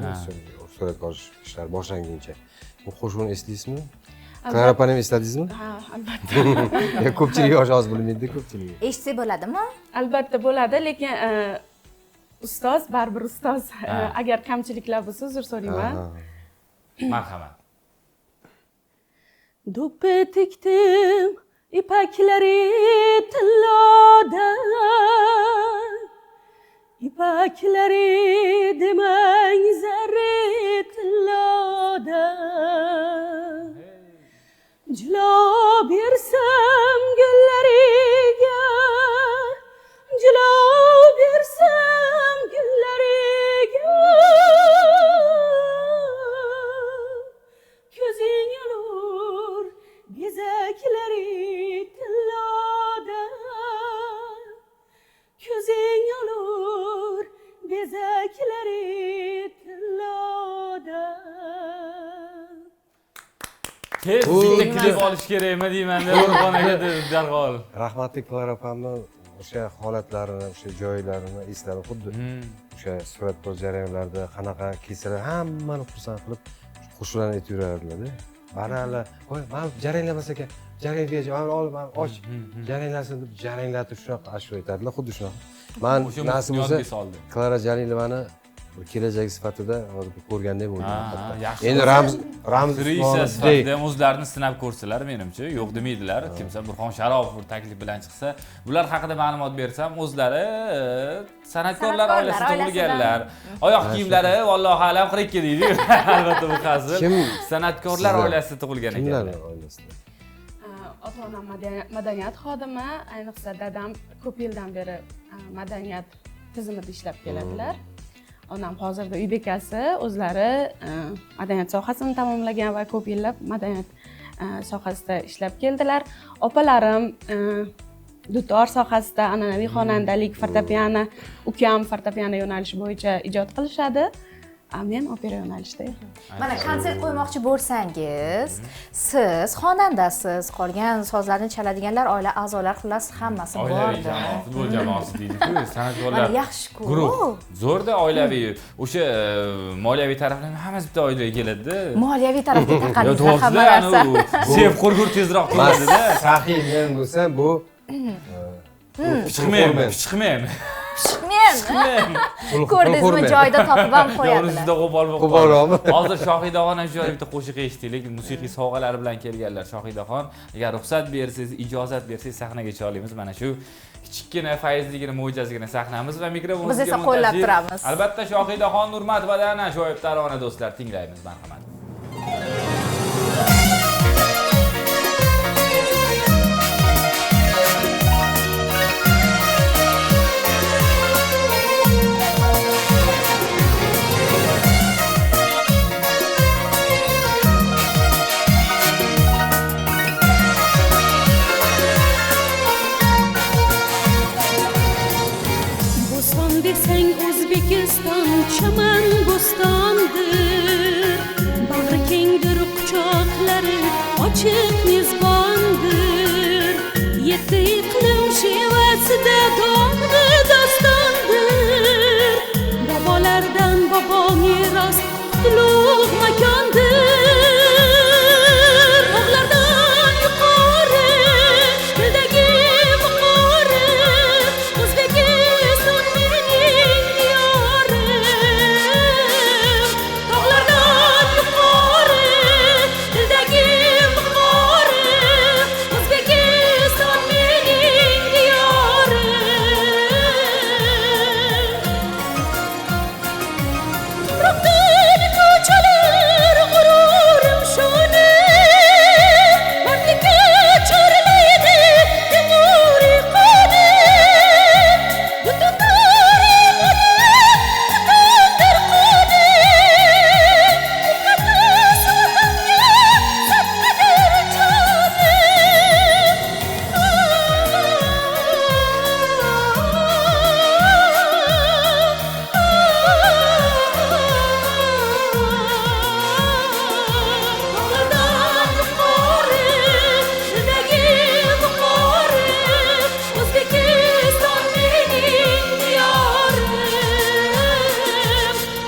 Suratga olish ishlari boshlanguncha. Bu qo'shiqni eslaysizmi? Klara opani esladingizmi? Ha, albatta. Ko'pchilik yosh oz bilmaydi, ko'pchilik. Eshitsak bo'ladimi? Albatta bo'ladi, lekin ustoz baribir ustoz. Agar kamchiliklar bo'lsa, uzr so'rayman. Marhamat. Do'ppi tikdim ipaklari tilloda, ipaklari demang zarri tilloda. Jilo bersam gullariga, jilo bersam gullariga, ko'zing olur bezaklari tilloda, ko'zing olur bezaklari tilloda. Tez bitta klip olish kerakmi deyman-da, Burxon aka darhol. Rahmatli Klara opamni o'sha holatlarini, o'sha joylarini esladim. Xuddi o'sha suratga jarayonlarda qanaqa kelsalar hammani xursand qilib qo'shiqlarni aytib yurardilar-da. Baralla, "Voy, men jaranglamas ekan, jaranglaga olib, och, jaranglasin" deb jaranglatib shunaqa ashula aytadilar, xuddi shunaqa. Men O'sha nasib bo'lsa yodga soldi. Klara Jalilovani kelajak sifatida hozir ko'rgandek bo'ldim. yaxshi. Endi Ramz Aktrisa sifatida ham o'zlarini sinab ko'rsalar, menimcha, yo'q demaydilar. Kimsa Burxon Sharopov bir taklif bilan chiqsa, bular haqida ma'lumot bersam, o'zlari san'atkorlar oilasida tug'ilganlar. Oyoq kiyimlari vallohu alam 42 deydi. Albatta bu hazil. San'atkorlar oilasida tug'ilgan kimlar ekanlar. oilasida? Ota-onam madaniyat xodimi, ayniqsa dadam ko'p yildan beri madaniyat tizimida ishlab keladilar. Onam hozirda uy bekasi, o'zlari madaniyat sohasini tamomlagan va ko'p yillab madaniyat sohasida ishlab keldilar. Opalarim dutor sohasida an'anaviy xonandalik, fortepiano, ukam fortepiano yo'nalishi bo'yicha ijod qilishadi. Men opera yo'nalishida. Mana konsert qo'ymoqchi bo'lsangiz, siz xonandasiz, qolgan sozlarni chaladiganlar oila a'zolar xullas hammasi Oilaviy bordi. jamoa, futbol jamoasi deydi-ku, san'atkorlar. Mana yaxshi-ku. Guruh. Zo'rda oilaviy. O'sha moliyaviy tarafdan hammasi bitta oilaga keladi-da. Moliyaviy tarafga Yo, taqalingizlar hamma to'g'risida, narsa. sev qurgur tezroq keladi-da. Saxiy men bo'lsam bu Chiqmayman, chiqmayman. Men ko'rdingizmi, joyida topib ham qo'yadilar. Yo'lingizda qo'pol bo'lib Qo'polroqmi? Hozir Shohidaxon ham joyida bitta qo'shiq eshitdik, musiqiy sovg'alari bilan kelganlar. Shohidaxon, agar ruxsat bersangiz, ijozat bersangiz sahnaga chiqa olamiz. Mana shu kichikgina fayzligina, mo'jazligina sahnamiz va mikrofonimizga Biz esa qo'llab turamiz. Albatta Shohidaxon Nurmatovandan ajoyib tarona do'stlar, tinglaymiz, marhamat. desang O'zbekiston chaman bo'stondir. Bag'ri kengdir, quchoqlari ochiq mezbondir. Yetti iqlim shevasida dog'li dostondir. Bobolardan bobo meros qutlug' makondir. Tog'lardan yuqori dildagi muqori O'zbekiston mening diyorim. Tog'lardan yuqori dildagi muqori O'zbekiston mening diyorim. Ruhdan ko'chalar g'ururim shonim, mardlikka chorlaydi temuriy qonim. Butun tarixim butundir qonim, muqaddas vatanga safdadir Tog'lardan yuqori dildagi muqori O'zbekiston mening diyorim.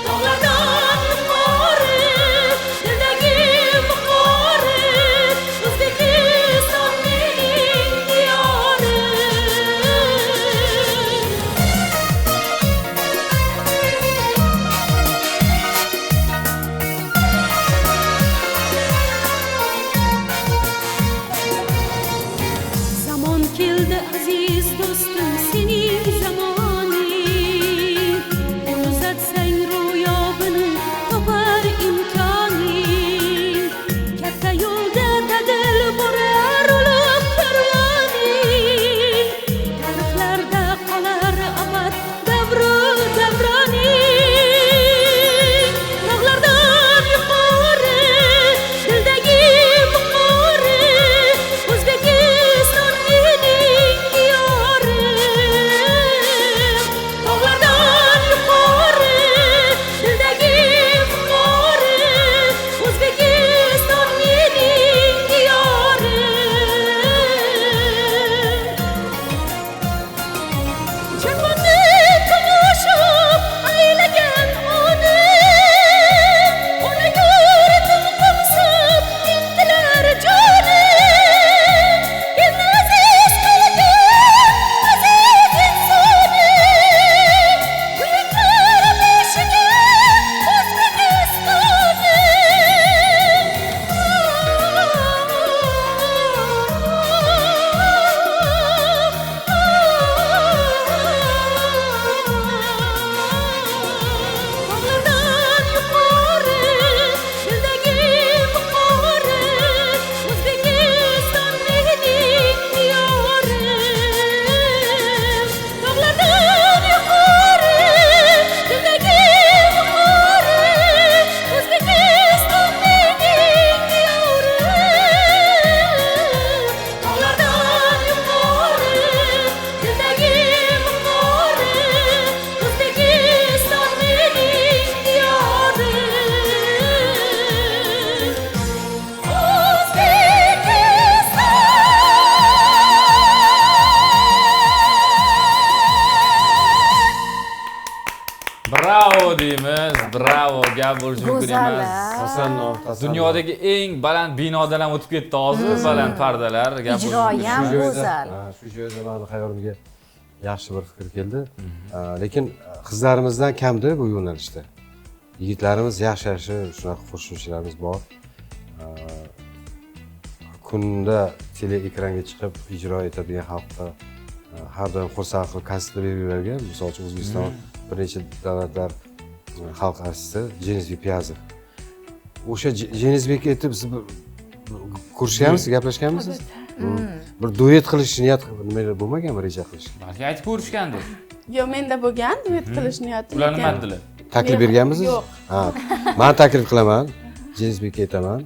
Tog'lardan yuqori dildagi muqori O'zbekiston mening diyorim. Zamon keldi aziz do'stim sening zamoning. Qo'l uzatsang ro'yobini topar imkoning. Katta yo'lda dadil borar ulug' karvoning. Tarixlarda qolar abad davru davroning. Tog'lardan yuqori dildagi muqori O'zbekiston mening diyorim. Tog'lardan yuqori dildagi muqori O'zbekiston mening diyorim. Jahonni tomosha aylagan onim, ona yurtim qo'msab intilar jonim. Endi aziz qilgan aziz insonim, buyuklar beshigi Tog'lardan yuqori dildagi muqori O'zbekiston mening diyorim. Tog'lardan yuqori dildagi muqori O'zbekiston mening diyorim. Tog'lardan yuqori dildagi muqori O'zbekiston mening Bravo deymiz, bravo. Gap bo'lishi mumkin Go'zal. emas. Tasanno, tasanno. Dunyodagi eng baland binodan ham o'tib ketdi hozir, baland pardalar. Gap bo'lishi Ijroyi mumkin. ham Shu joyda- go'zal. ha, shu joyda mani xayolimga yaxshi bir fikr keldi. Lekin qizlarimizdan kamda bu yo'nalishda. Yigitlarimiz yaxshi shunaqa qo'shiqchilarimiz bor. Kunda tele ekranga chiqib ijro etadigan xalqqa har doim xursand qilib konsertlar berib yuradigan. Misol uchun O'zbekiston bir necha davlatlar xalq artisti Jenizbek Piyazov. O'sha Jenizbek aytib siz ko'rishganmisiz, gaplashganmisiz? Bir duet qilish niyat nimalar bo'lmaganmi, reja qilish? Balki aytib ko'rishgandir. Yo'q, menda bo'lgan duet qilish niyatim. Ular nima dedilar? Taklif berganmisiz? Yo'q. Ha. Men taklif qilaman. Jenizbekka aytaman.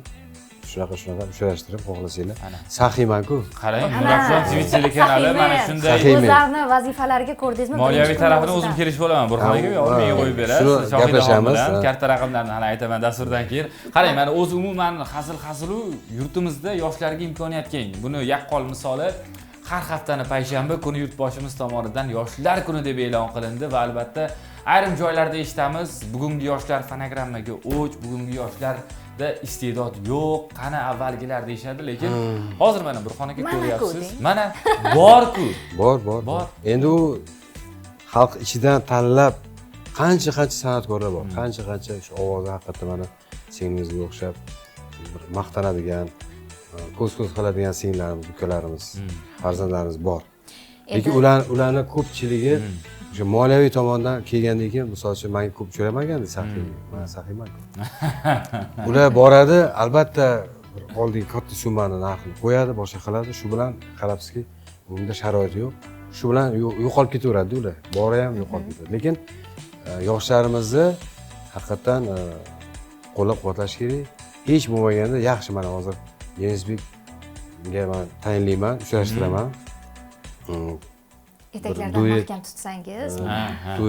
shunaqa uchrashtirib xohlasanglar. Saxiyman-ku. Qarang, Nurafshon TV telekanali mana shunday o'zlarini vazifalariga ko'rdingizmi? moliyaviy tarafini o'zim kelishib olaman. Burxonaga menga qo'yib berasiz. Shuni gaplashamiz. Katta raqamlarni hali aytaman dasturdan keyin. Qarang, mana o'zi umuman hazil-hazilu yurtimizda yoshlarga imkoniyat keng. Buni yaqqol misoli har haftani payshanba kuni yurtboshimiz tomonidan yoshlar kuni deb e'lon qilindi va albatta ayrim joylarda eshitamiz, bugungi yoshlar fonogrammaga o'ch, bugungi yoshlarda iste'dod yo'q, qani avvalgilar deyshadi, lekin hozir mana Burxon aka ko'ryapsiz. Mana bor-ku. Bor. Endi u xalq ichidan tanlab qancha san'atkorlar bor. Qancha shu ovozi haqiqatdan mana singlimizga o'xshab bir maqtanadigan, ko'z qiladigan singlarimiz, ukalarimiz, farzandlarimiz bor. Lekin ularning ko'pchiligi o'sha moliyaviy tomondan kelgandan keyin, misol uchun menga ko'p jo'ramaganda saxiy, men saxiyman-ku. Ular boradi, albatta oldiga katta summani narxini qo'yadi, boshqa qiladi. Shu bilan qarabsizki, bunda sharoit yo'q. Shu bilan yo'qolib ketaveradi ular. Bori ham yo'qolib ketadi. Lekin yoshlarimizni haqiqatan qo'llab-quvvatlash kerak. Hech bo'lmaganda yaxshi mana hozir Yenisbekga men tayinlayman, uchrashtiraman. Etaklardan mahkam tutsangiz,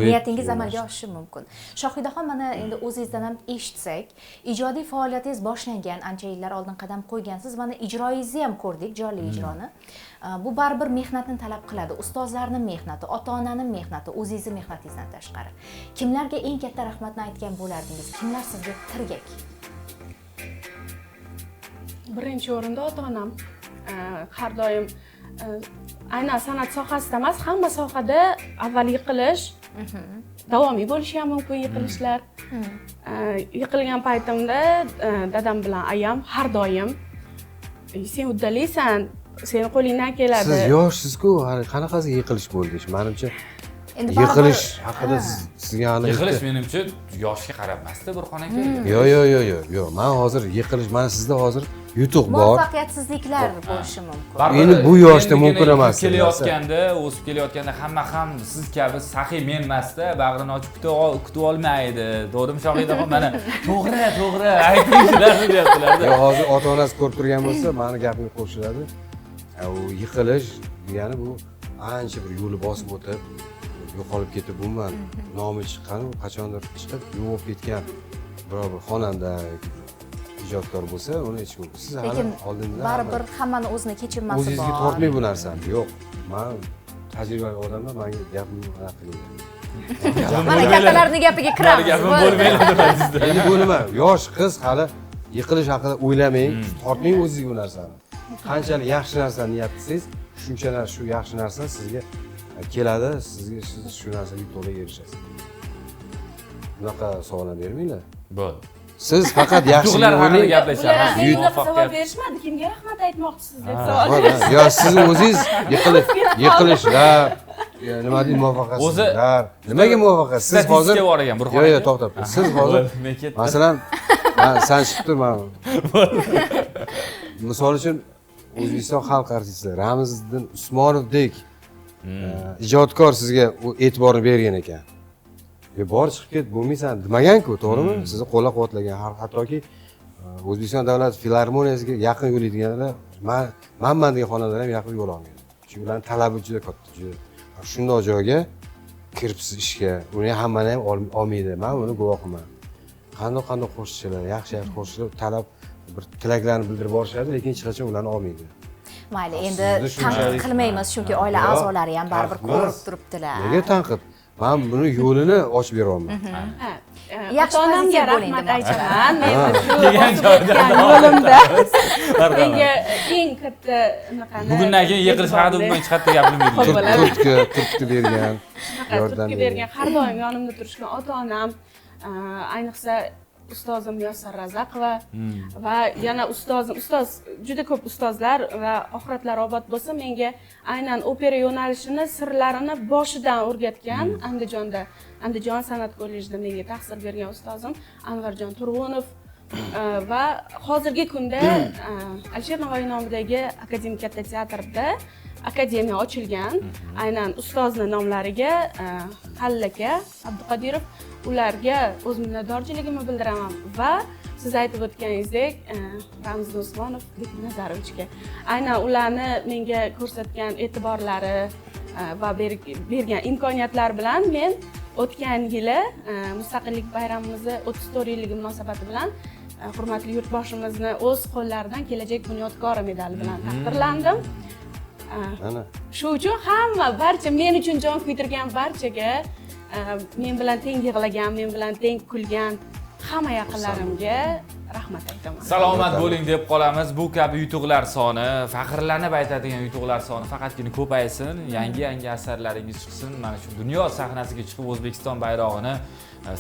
niyatingiz amalga oshishi mumkin. Shohidaxon, mana endi o'zingizdan ham eshitsak, ijodiy faoliyatingiz boshlangan, ancha yillar oldin qadam qo'ygansiz, mana ijroingizni ham ko'rdik, jonli ijroni. Bu baribir mehnatni talab qiladi, ustozlarning mehnati, ota-onaning mehnati, o'zingizning mehnatingizdan tashqari. Kimlarga eng katta rahmatni aytgan bo'lardingiz? Kimlar sizga tirgak? Birinchi o'rinda ota-onam har doim aynan san'at sohasida emas, hamma sohada avval yiqilish, davomiy bo'lishi ham mumkin yiqilishlar. Yiqilgan paytimda dadam bilan ayam har doim sen uddalaysan, seni qo'lingdan keladi. Siz yoshsiz-ku, qanaqasiga yiqilish bo'ldi? Menimcha yiqilish haqida sizga hali yiqilish menimcha yoshga qarab emasda Burxon aka. Yo'q. Men hozir yiqilish, mana sizda hozir yutuq bor. Muvaffaqiyatsizliklar bo'lishi mumkin. Endi bu yoshda mumkin emas. O'sib kelayotganda hamma ham siz kabi saxiy men emasda, bag'rini ochib kutib olmaydi. To'g'rimi Shohidaxon? Mana to'g'ri aytishlarni deyaptilar-da. Hozir ota-onasi ko'rib turgan bo'lsa, meni gapimga qo'shiladi. U yiqilish degani bu ancha bir yo'lni bosib o'tib, yo'qolib ketib, umuman nomi chiqqan, qachondir chiqib yo'qolib ketgan biror bir xonanda, ijodkor bo'lsa, uni hech kim. Siz hali oldindan baribir hammani o'zini kechirmasi bor. O'zingizga tortmay bu narsani. Yo'q. Men tajribali odamlar menga gapimni qilyapti. Mana kattalarning gapiga kiramiz. Gapim bo'lmaydi. Endi bu nima? Yosh qiz hali yiqilish haqida o'ylamang, tortmang o'zingizga bu narsani. Qanchalik yaxshi narsani niyat qilsangiz, shunchalar shu yaxshi narsa sizga keladi, siz shu narsaga to'liq erishasiz. Bunaqa savollar bermanglar. Bo'ldi. Siz faqat yaxshilik haqida gaplashamiz. Menga savol berishmadi, kimga rahmat aytmoqchisiz deb savol. Yo, siz o'zingiz yiqilishlar, nima deydi, muvaffaqiyatsizliklar. Nimaga muvaffaqiyat? Siz hozir bor ekan Burxon. Yo'q, to'xtab. Siz hozir masalan, sen chiqib turman. Misol uchun O'zbekiston xalq artisti Ramiziddin Usmonovdek ijodkor sizga e'tiborni bergan ekan. Bor chiqib ket, bo'lmaysan demagan-ku, to'g'rimi? Sizni qo'llab-quvvatlagan, hattoki O'zbekiston davlat filarmoniyasiga yaqin yo'laydiganlar, men degan xonandalar ham yaqin yo'l olmaydi. Chunki ularning talabi juda katta, juda. Shunday joyga kiribsiz ishga, uni hammani ham olmaydi. Men buni guvohiman. Qanday qo'shiqchilar, yaxshi qo'shiqchilar talab bir tilaklarni bildirib borishadi, lekin hech qachon ularni olmaydi. Mayli, endi tanqid qilmaymiz, chunki oila a'zolari ham baribir ko'rib turibdilar. Nega tanqid? Men buni yo'lini ochib beryapman. Yaxshi Ota-onamga bo'ling rahmat demoqchi. aytaman. Men shu yo'limda menga eng katta unaqani Bugundan keyin yiqilish haqida umuman chiqadi gapirmaydi. Turtki bergan, yordam bergan, har doim yonimda turishgan ota-onam, ayniqsa ustozim Muyassar Razaqova va yana ustoz juda ko'p ustozlar va oxiratlari obod bo'lsa, menga aynan opera yo'nalishini sirlarini boshidan o'rgatgan Andijon san'at kollejida menga tahsil bergan ustozim Anvarjon Turg'unov va hozirgi kunda Alisher Navoiy nomidagi Akademik katta teatrda akademiya ochilgan. Aynan ustozni nomlariga Halil aka Abduqodirov, ularga o'z minnatdorchiligimni bildiraman va siz aytib o'tganingizdek Ramzan Usmonov, Bekmir Nazarovichga aynan ularni menga ko'rsatgan e'tiborlari va bergan imkoniyatlar bilan men o'tgan yili Mustaqillik bayramimizni 34 yilligi munosabati bilan hurmatli yurtboshimizni o'z qo'llaridan kelajak bunyodkori medali bilan taqdirlandim. Shu uchun barcha men uchun jon kuydirgan barchaga, men bilan teng yig'lagan, men bilan teng kulgan hamma yaqinlarimga rahmat aytaman. Salomat bo'ling deb qolamiz. Bu kabi yutuqlar soni, faxrlanib aytadigan yutuqlar soni faqatgina ko'paysin, yangi asarlaringiz chiqsin. Mana shu dunyo sahnasiga chiqib O'zbekiston bayrog'ini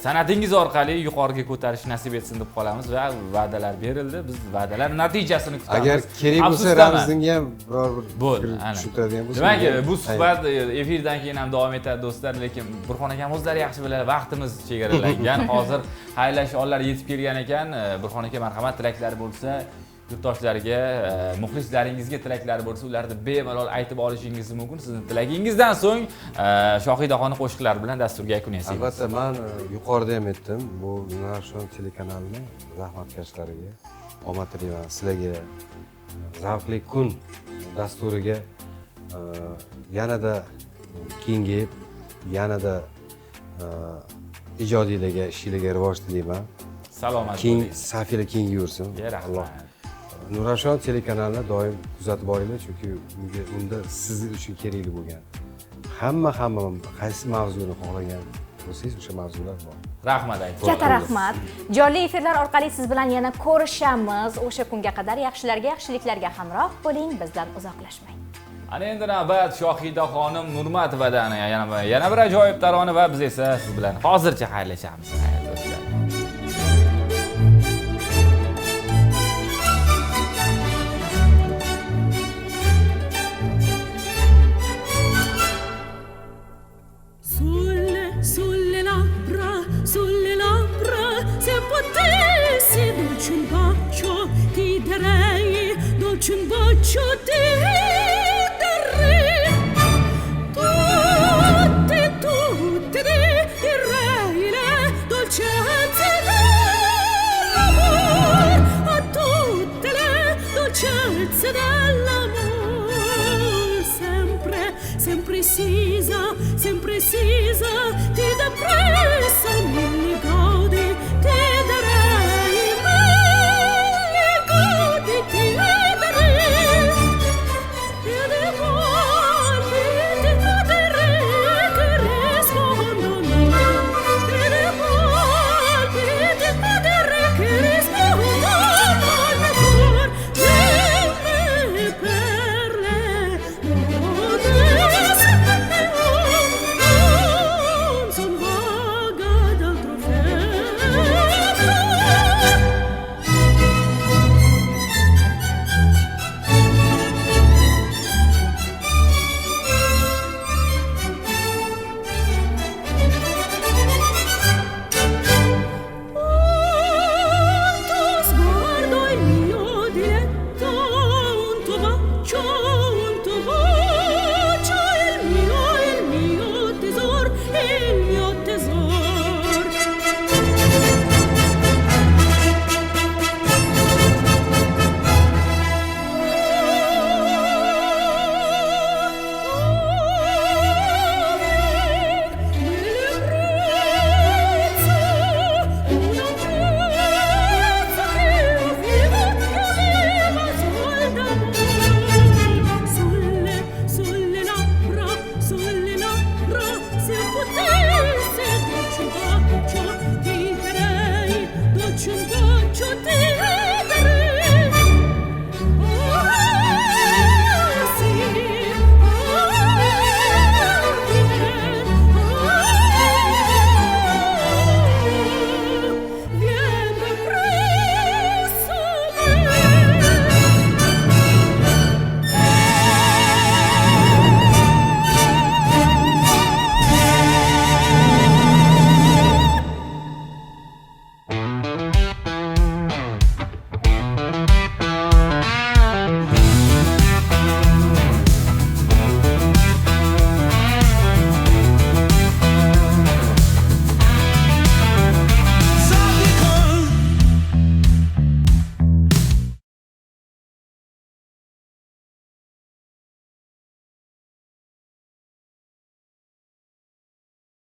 san'atingiz orqali yuqoriga ko'tarish nasib etsin deb qolamiz va va'dalar berildi. Biz va'dalar natijasini kutamiz. Agar kerak bo'lsa Ramzanga ham biror bir tushuntiradigan bo'lsa. Demak, bu suhbat efirdan keyin ham davom etadi do'stlar, lekin Burxon akam o'zlari yaxshi biladi, vaqtimiz chegaralangan. Hozir xayrlash onlar yetib kelgan ekan. Burxon aka marhamat, tilaklari bo'lsa, yurtdoshlarga, muxlislaringizga tilaklari bo'lsa, ularni bemalol aytib olishingiz mumkin. Sizning tilagingizdan so'ng Shohidaxon qo'shiqlari bilan dasturga yakun yasaymiz. Albatta, men yuqorida ham aytdim, bu Nurafshon telekanalining zahmatkashlariga omad tilayman. Sizlarga zavqli kun dasturiga yanada kengayib, yanada ijodiylarga, ishlarga rivoj tilayman. Salomat Keng bo'ling. safiylar keng yursin. Alloh. Nurafshon telekanalini doim kuzatib boringlar, chunki unda siz uchun kerakli bo'lgan hamma qaysi mavzuni xohlagan bo'lsangiz o'sha mavzular bor. Rahmat ayting. Katta rahmat. Jonli efirlar orqali siz bilan yana ko'rishamiz. O'sha kunga qadar yaxshilarga, yaxshiliklarga hamroh bo'ling, bizdan uzoqlashmang. Ana endi navbat Shohidaxonim Nurmatovadan yana bir ajoyib tarona va biz esa siz bilan hozircha xayrlashamiz. Xayr do'stlar. Sulle labbra, se potessi dolce un bacio ti darei, dolce un bacio ti darei. Tutte direi le dolcezze dell'amor, a tutte le dolcezze dell'amor, sempre sisa, ti dà presso